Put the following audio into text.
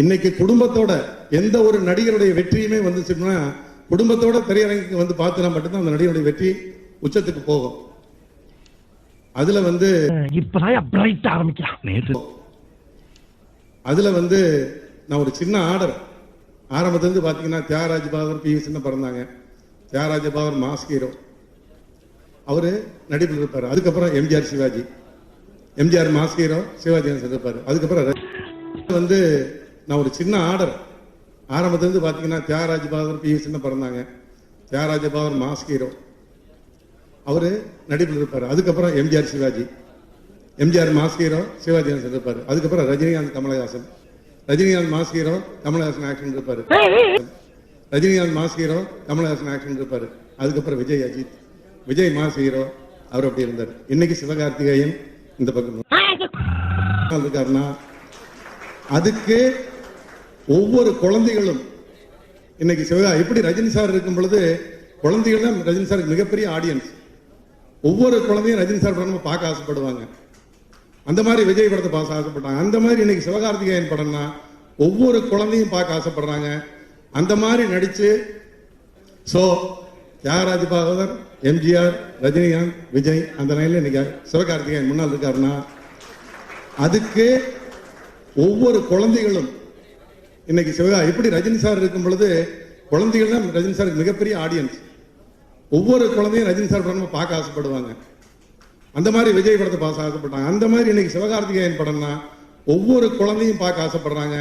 இன்னைக்கு குடும்பத்தோட எந்த ஒரு நடிகருடைய வெற்றியுமே வந்துச்சுன்னா குடும்பத்தோட திரையரங்குக்கு வந்து பார்த்தா மட்டும்தான் அந்த நடிகருடைய வெற்றி உச்சத்துக்கு போகும். அதுல வந்து அதுல வந்து நான் ஒரு சின்ன ஆர்டர் ஆரம்பத்துல இருந்து பாத்தீங்கன்னா தியாகராஜ பாகர் பி சின்ன பிறந்தாங்க. தியாகராஜ பாகர் மாஸ் ஹீரோ, அவரு நடிப்பில் இருப்பாரு. அதுக்கப்புறம் எம்ஜிஆர் சிவாஜி, எம்ஜிஆர் மாஸ் ஹீரோ, சிவாஜி இருப்பாரு. அதுக்கப்புறம் வந்து நான் ஒரு சின்ன ஆர்டர் ஆரம்பத்துல இருந்து பாத்தீங்கன்னா தியாகராஜ பாகர் பி சின்ன பிறந்தாங்க. தியாகராஜ பாகர் மாஸ் ஹீரோ, அவரு நடிப்பில் இருப்பாரு. அதுக்கப்புறம் எம்ஜிஆர் சிவாஜி, எம்ஜிஆர் மாஸ் ஹீரோ, சிவாஜி இருப்பாரு. அதுக்கப்புறம் Rajinikanth Kamal Haasan, Rajinikanth mass hero, Kamal Haasan action இருப்பாரு. Rajinikanth mass hero, Kamal Haasan action இருப்பாரு. அதுக்கப்புறம் விஜய் அஜித், விஜய் மாஸ் ஹீரோ, அவர் அப்படி இருந்தார். இன்னைக்கு சிவகார்த்திகேயன் இந்த பக்கம் இருக்காருன்னா அதுக்கு ஒவ்வொரு குழந்தைகளும் இன்னைக்கு எப்படி ரஜினி சார் இருக்கும் பொழுது குழந்தைகள் தான் ரஜினி சாருக்கு மிகப்பெரிய ஆடியன்ஸ். ஒவ்வொரு குழந்தையும் ரஜினி சார் படம் பார்க்க ஆசைப்படுவாங்க. அந்த மாதிரி விஜய் படத்தை பார்க்க ஆசைப்பட்டாங்க. அந்த மாதிரி இன்னைக்கு சிவகார்த்திகேயன் படம்னா ஒவ்வொரு குழந்தையும் பார்க்க ஆசைப்படுறாங்க. அந்த மாதிரி நடிச்சு தியாகராஜ பாகவதர், எம்ஜிஆர், ரஜினிகாந்த், விஜய் அந்த லைன்ல இன்னைக்கு சிவகார்த்திகேயன் முன்னால் இருக்காருன்னா அதுக்கு ஒவ்வொரு குழந்தைகளும் இன்னைக்கு எப்படி ரஜினி சார் இருக்கும் பொழுது குழந்தைகள் தான் ரஜினி சாருக்கு மிகப்பெரிய ஆடியன்ஸ். ஒவ்வொரு குழந்தையும் ரஜினி சார் படம் பார்க்க ஆசைப்படுவாங்க. அந்த மாதிரி விஜய் படத்தை பார்க்க ஆசைப்பட்டாங்க. அந்த மாதிரி இன்னைக்கு சிவகார்த்திகேயன் படம்னா ஒவ்வொரு குழந்தையும் பார்க்க ஆசைப்படுறாங்க.